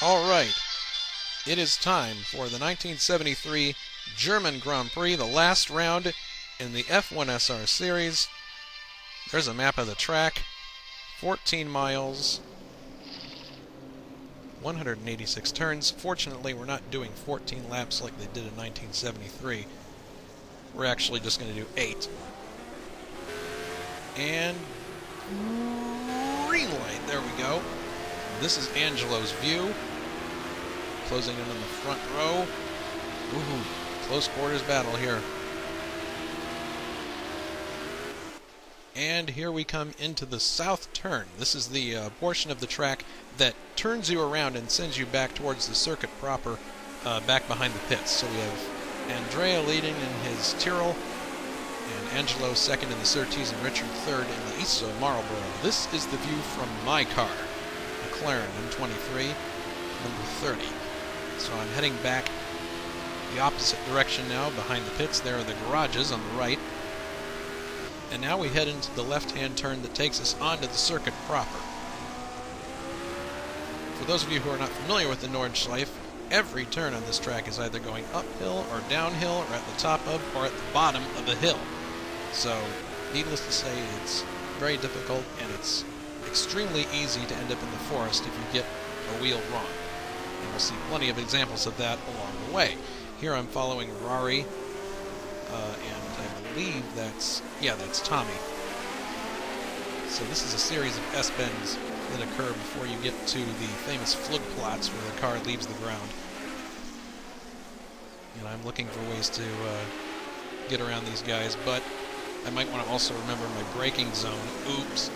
All right, it is time for the 1973 German Grand Prix, the last round in the F1-S-R series. There's a map of the track, 14 miles, 186 turns. Fortunately, we're not doing 14 laps like they did in 1973. We're actually just going to do 8. And green light, there we go. This is Angelo's view. Closing in on the front row. Ooh, close quarters battle here. And here we come into the south turn. This is the portion of the track that turns you around and sends you back towards the circuit proper, back behind the pits. So we have Andrea leading in his Tyrrell, and Angelo second in the Surtees, and Richard third in the Iso Marlboro. This is the view from my car, McLaren M23, number 30. So I'm heading back the opposite direction now, behind the pits. There are the garages on the right. And now we head into the left-hand turn that takes us onto the circuit proper. For those of you who are not familiar with the Nordschleife, every turn on this track is either going uphill or downhill, or at the top of or at the bottom of a hill. So, needless to say, it's very difficult, and it's extremely easy to end up in the forest if you get a wheel wrong. And we'll see plenty of examples of that along the way. Here I'm following Rari, and I believe that's Tommy. So this is a series of S-bends that occur before you get to the famous Flugplatz where the car leaves the ground. And I'm looking for ways to get around these guys, but I might want to also remember my braking zone. Oops.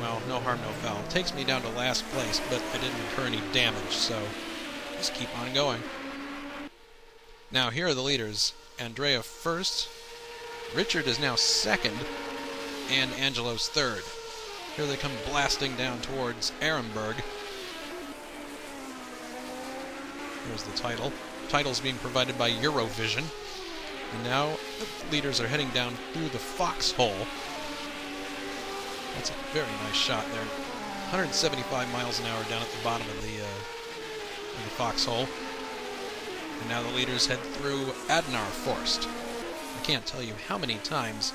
Well, no harm, no foul. It takes me down to last place, but I didn't incur any damage, so just keep on going. Now, here are the leaders. Andrea first, Richard is now second, and Angelo's third. Here they come blasting down towards Ehrenberg. Here's the title. Title's being provided by Eurovision. And now the leaders are heading down through the foxhole. That's a very nice shot there. 175 miles an hour down at the bottom of the foxhole. And now the leaders head through Adnar Forst. I can't tell you how many times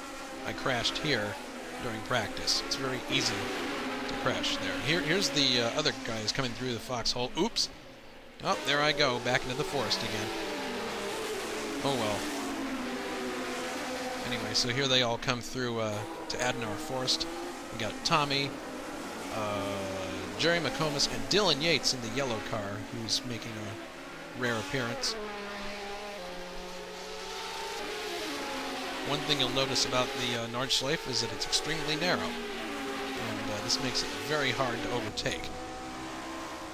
I crashed here during practice. It's very easy to crash there. Here's the other guys coming through the foxhole. Oops. Oh, there I go, back into the forest again. Oh well. Anyway, so here they all come through to Adnar Forst. We got Tommy, Jerry McComas, and Dylan Yates in the yellow car, who's making a rare appearance. One thing you'll notice about the Nordschleife is that it's extremely narrow, and this makes it very hard to overtake.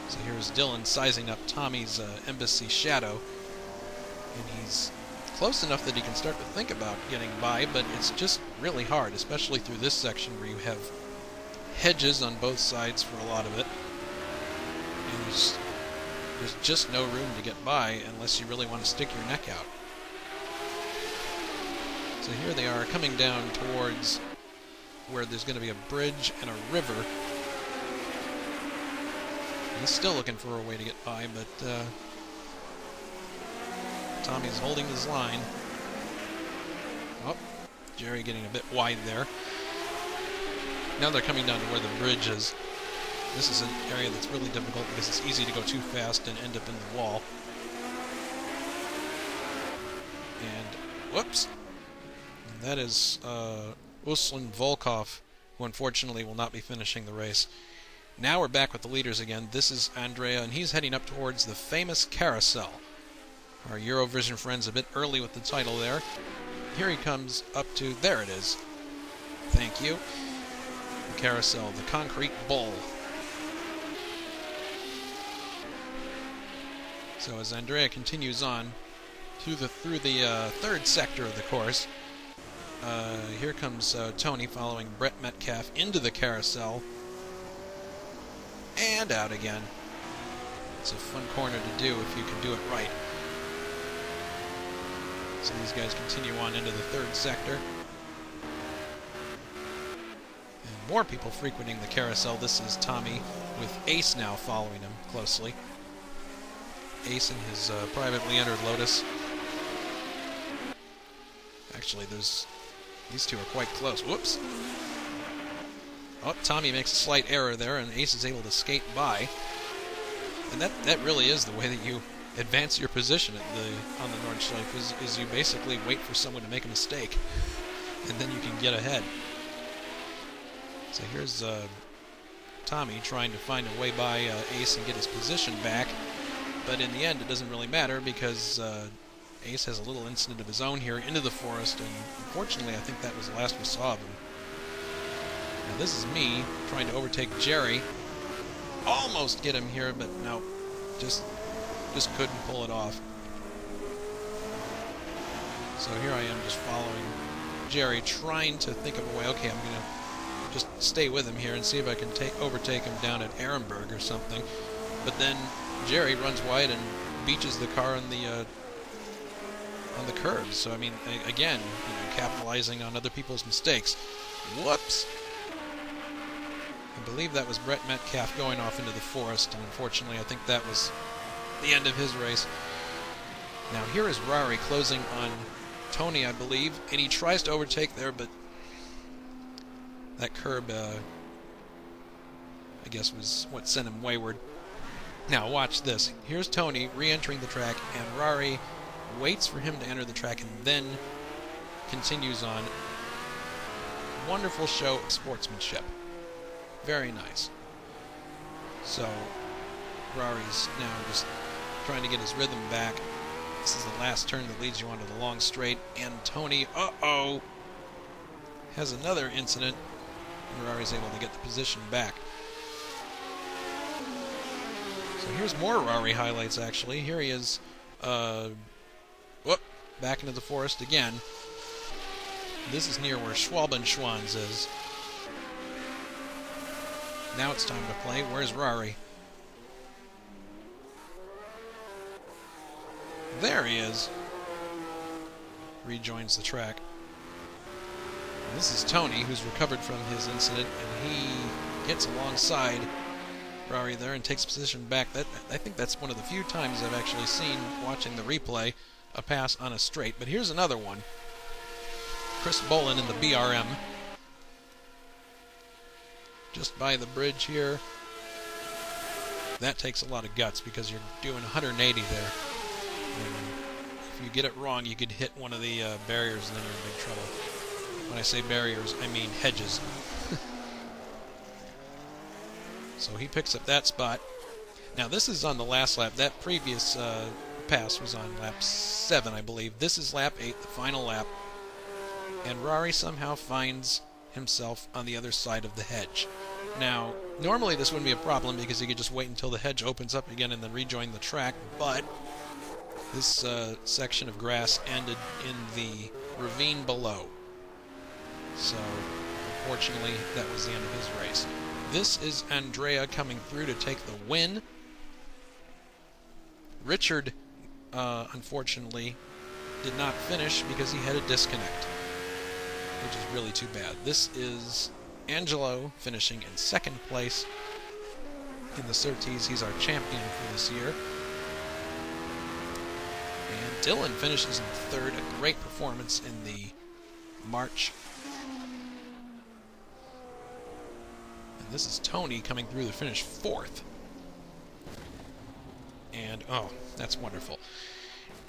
So here's Dylan sizing up Tommy's Embassy Shadow, and he's close enough that he can start to think about getting by, but it's just really hard, especially through this section where you have hedges on both sides for a lot of it, and there's just no room to get by unless you really want to stick your neck out. So here they are coming down towards where there's going to be a bridge and a river. And he's still looking for a way to get by, but Tommy's holding his line. Oh, Jerry getting a bit wide there. Now they're coming down to where the bridge is. This is an area that's really difficult because it's easy to go too fast and end up in the wall. And, whoops. And that is Ruslan Volkov, who unfortunately will not be finishing the race. Now we're back with the leaders again. This is Andrea, and he's heading up towards the famous Carousel. Our Eurovision friend's a bit early with the title there. Here he comes up to, there it is. Thank you. The Carousel, the concrete bull. So as Andrea continues on through the third sector of the course, here comes Tony following Brett Metcalf into the Carousel and out again. It's a fun corner to do if you can do it right. So these guys continue on into the third sector. And more people frequenting the carousel. This is Tommy with Ace now following him closely. Ace in his privately entered Lotus. Actually, these two are quite close. Whoops. Oh, Tommy makes a slight error there, and Ace is able to skate by. And that really is the way that you advance your position on the Nordschleife, is you basically wait for someone to make a mistake, and then you can get ahead. So here's Tommy trying to find a way by Ace and get his position back, but in the end it doesn't really matter because Ace has a little incident of his own here into the forest, and unfortunately I think that was the last we saw of him. Now this is me trying to overtake Jerry. Almost get him here, but no, just couldn't pull it off. So here I am just following Jerry, trying to think of a way. Okay, I'm going to just stay with him here and see if I can overtake him down at Ehrenberg or something. But then Jerry runs wide and beaches the car on the curb. So I mean, again, capitalizing on other people's mistakes. Whoops! I believe that was Brett Metcalf going off into the forest, and unfortunately I think that was the end of his race. Now here is Rari closing on Tony, I believe, and he tries to overtake there, but that curb, I guess, was what sent him wayward. Now watch this. Here's Tony re-entering the track, and Rari waits for him to enter the track and then continues on. Wonderful show of sportsmanship. Very nice. So Rari's now just trying to get his rhythm back. This is the last turn that leads you onto the long straight, and Tony, has another incident, and Rari's able to get the position back. So here's more Rari highlights, actually. Here he is, back into the forest again. This is near where Schwalbenschwanz is. Now it's time to play. Where's Rari? There he is. Rejoins the track. And this is Tony, who's recovered from his incident, and he gets alongside Rari there and takes position back. I think that's one of the few times I've actually seen, watching the replay, a pass on a straight. But here's another one. Chris Bolin in the BRM. Just by the bridge here. That takes a lot of guts because you're doing 180 there. And if you get it wrong, you could hit one of the barriers and then you're in big trouble. When I say barriers, I mean hedges. So he picks up that spot. Now this is on the last lap. That previous pass was on lap 7, I believe. This is lap 8, the final lap. And Rari somehow finds himself on the other side of the hedge. Now, normally this wouldn't be a problem because he could just wait until the hedge opens up again and then rejoin the track, but this section of grass ended in the ravine below. So, unfortunately, that was the end of his race. This is Andrea coming through to take the win. Richard, unfortunately, did not finish because he had a disconnect, which is really too bad. This is Angelo finishing in second place in the Surtees. He's our champion for this year. And Dylan finishes in third, a great performance in the March. And this is Tony coming through to finish fourth. And, oh, that's wonderful.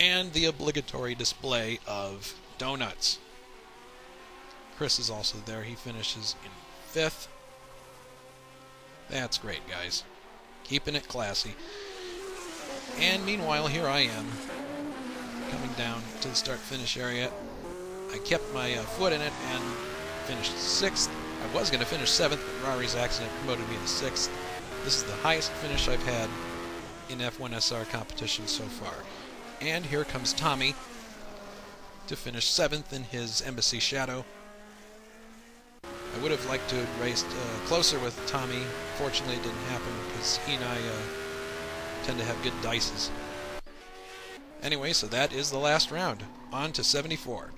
And the obligatory display of donuts. Chris is also there. He finishes in fifth. That's great, guys. Keeping it classy. And meanwhile, here I am, coming down to the start-finish area. I kept my foot in it and finished sixth. I was going to finish seventh, but Rari's accident promoted me to sixth. This is the highest finish I've had in F1-S-R competition so far. And here comes Tommy to finish seventh in his Embassy Shadow. I would have liked to have raced closer with Tommy. Fortunately, it didn't happen because he and I tend to have good dices. Anyway, so that is the last round. On to 74.